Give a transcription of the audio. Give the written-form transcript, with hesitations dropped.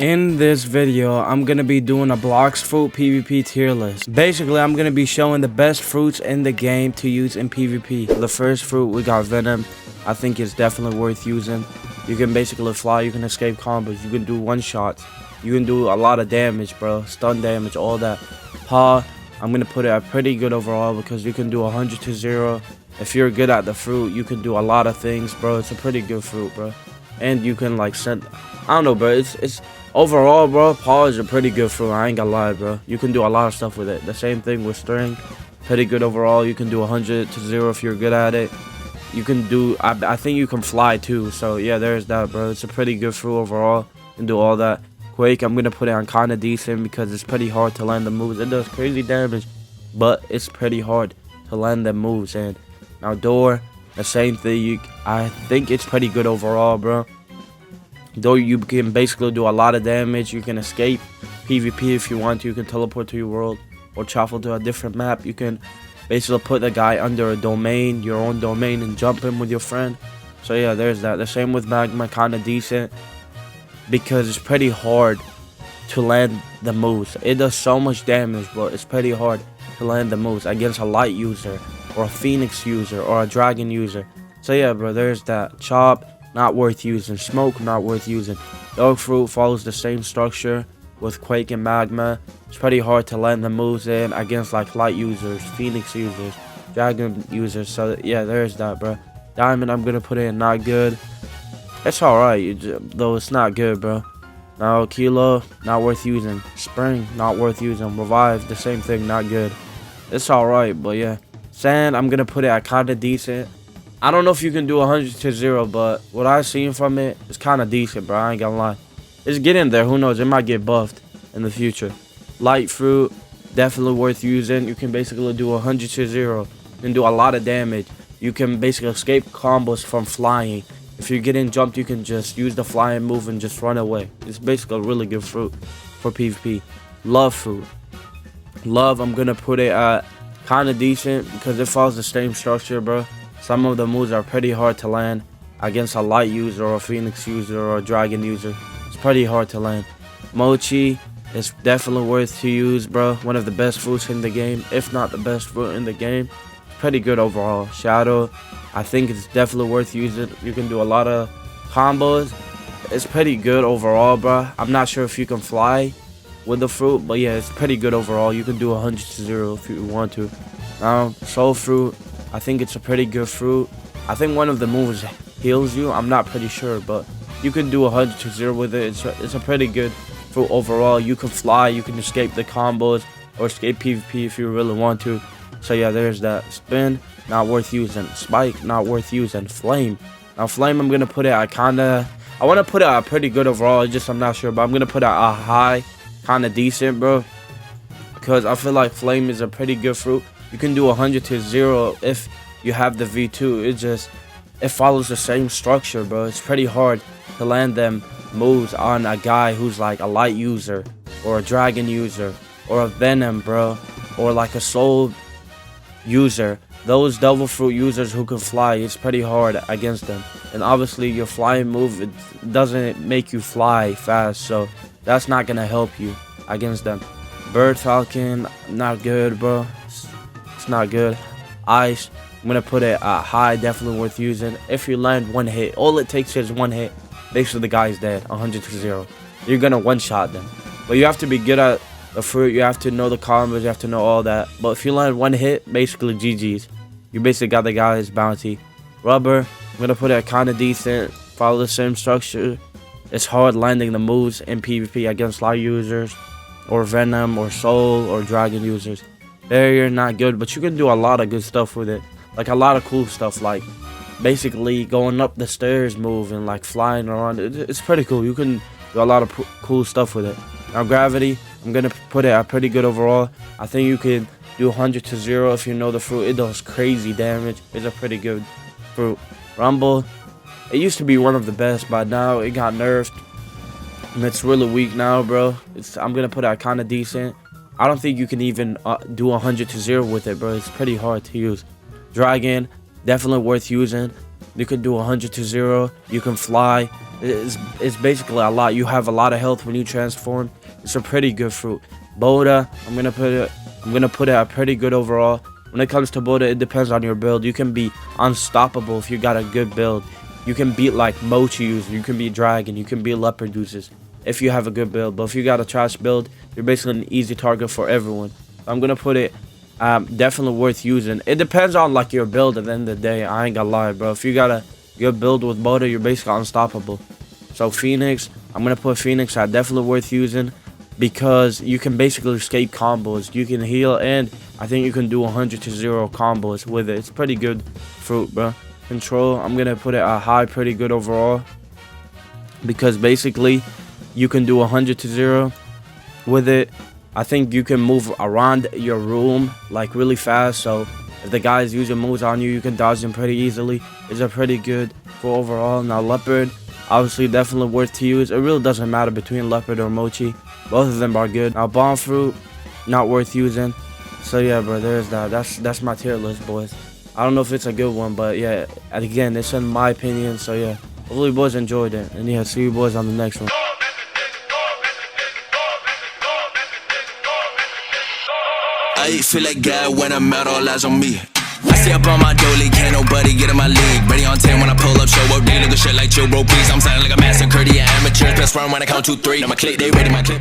In this video, I'm gonna be doing a Blox fruit PvP tier list. Basically, I'm gonna be showing the best fruits in the game to use in PvP. The first fruit, we got Venom. I think it's definitely worth using. You can basically fly, you can escape combos, you can do one-shots. You can do a lot of damage, bro. Stun damage, all that. Paw, I'm gonna put it at pretty good overall because you can do 100 to 0. If you're good at the fruit, you can do a lot of things, bro. It's a pretty good fruit, bro. And you can like send, I don't know, bro. It's overall, bro. Paw is a pretty good fruit. I ain't gonna lie, bro. You can do a lot of stuff with it. The same thing with string. Pretty good overall. You can do 100 to 0 if you're good at it. You can do, I think you can fly too. So yeah, there's that, bro. It's a pretty good fruit overall. You can do all that. Quake, I'm gonna put it on kind of decent because it's pretty hard to land the moves. It does crazy damage, but it's pretty hard to land the moves. And now Door, the same thing. I think it's pretty good overall, bro. Though you can basically do a lot of damage. You can escape PvP if you want to. You can teleport to your world or travel to a different map. You can basically put the guy under a domain, your own domain, and jump in with your friend. So yeah, there's that. The same with Magma, kind of decent because it's pretty hard to land the moves. It does so much damage, but it's pretty hard to land the moves against a light user or a phoenix user or a dragon user. So yeah, bro, there's that. Chop, not worth using. Smoke, not worth using. Dog fruit follows the same structure with Quake and Magma. It's pretty hard to land the moves in against like light users, phoenix users, dragon users. So yeah, there's that, bro. Diamond, I'm gonna put it in not good. It's alright, though it's not good, bro. Now Kilo, not worth using. Spring, not worth using. Revive, the same thing, not good. It's alright, but yeah. Sand, I'm gonna put it at kinda decent. I don't know if you can do 100 to 0, but what I've seen from it is kinda decent, bro. I ain't gonna lie. It's getting there, who knows? It might get buffed in the future. Light fruit, definitely worth using. You can basically do 100 to 0. You can do a lot of damage. You can basically escape combos from flying. If you're getting jumped, you can just use the flying move and just run away. It's basically a really good fruit for PvP. Love fruit. Love, I'm gonna put it at kinda decent because it follows the same structure, bro. Some of the moves are pretty hard to land against a light user or a phoenix user or a dragon user. It's pretty hard to land. Mochi is definitely worth to use, bro. One of the best fruits in the game, if not the best fruit in the game. Pretty good overall. Shadow, I think it's definitely worth using. You can do a lot of combos. It's pretty good overall, bro. I'm not sure if you can fly with the fruit, but yeah, it's pretty good overall. You can do 100 to 0 if you want to. Soul fruit, I think it's a pretty good fruit. I think one of the moves heals you. I'm not pretty sure, but you can do 100 to 0 with it. It's a pretty good fruit overall. You can fly, you can escape the combos or escape PvP if you really want to. So yeah, there's that. Spin, not worth using. Spike, not worth using. Flame. Now Flame, I'm gonna put it at I want to put it at pretty good overall. I'm not sure, but I'm gonna put it at a high, kind of decent, bro. Because I feel like Flame is a pretty good fruit. You can do 100 to 0 if you have the V2. It follows the same structure, bro. It's pretty hard to land them moves on a guy who's like a light user or a dragon user or a venom, bro, or like a soul user. Those devil fruit users who can fly, it's pretty hard against them. And obviously your flying move, it doesn't make you fly fast, so that's not gonna help you against them. Bird Falcon, not good, bro. It's not good. Ice, I'm gonna put it at high, definitely worth using. If you land one hit, all it takes is one hit. Basically the guy's dead, 100 to 0. You're gonna one-shot them. But you have to be good at the fruit, you have to know the combos, you have to know all that. But if you land one hit, basically GG's. You basically got the guy's bounty. Rubber, I'm gonna put it kinda decent. Follow the same structure. It's hard landing the moves in PvP against light users or Venom or Soul or Dragon users. Barrier, not good, but you can do a lot of good stuff with it. Like a lot of cool stuff, like basically going up the stairs move and like flying around. It's pretty cool. You can do a lot of cool stuff with it. Now Gravity, I'm gonna put it at pretty good overall. I think you could do 100 to 0 if you know the fruit. It does crazy damage. It's a pretty good fruit. Rumble, it used to be one of the best, but now it got nerfed and it's really weak now, bro. I'm gonna put it at kind of decent. I don't think you can even do 100 to 0 with it, bro. It's pretty hard to use. Dragon, definitely worth using. You can do 100 to 0. You can fly. It's basically a lot. You have a lot of health when you transform. It's a pretty good fruit. Boda, I'm gonna put it at pretty good overall. When it comes to Boda, it depends on your build. You can be unstoppable if you got a good build. You can beat like Mochi users, you can beat Dragon, you can beat Leopard users if you have a good build. But if you got a trash build, you're basically an easy target for everyone. I'm gonna put it definitely worth using. It depends on like your build at the end of the day. I ain't gonna lie, bro. If you got a good build with Boda, you're basically unstoppable. So Phoenix, I'm gonna put Phoenix at definitely worth using, because you can basically escape combos. You can heal, and I think you can do 100 to 0 combos with it. It's pretty good fruit, bro. Control, I'm gonna put it at high, pretty good overall, because basically you can do 100 to 0 with it. I think you can move around your room like really fast, so if the guy's using moves on you, you can dodge them pretty easily. It's a pretty good for overall. Now Leopard, obviously definitely worth to use. It really doesn't matter between Leopard or Mochi. Both of them are good. Now Bomb Fruit, not worth using. So yeah, bro, there's that. That's my tier list, boys. I don't know if it's a good one, but yeah, again, it's in my opinion. So yeah, hopefully you boys enjoyed it. And yeah, see you boys on the next one. I feel like God when I'm out, all eyes on me. I stay up on my dolly, can't nobody get in my league. Ready on 10 when I pull up, show up, real nigga shit like chill, bro, please. I'm sounding like a massacre, the amateurs. Best friend when I count 2, 3. Now my click, they ready, my clip.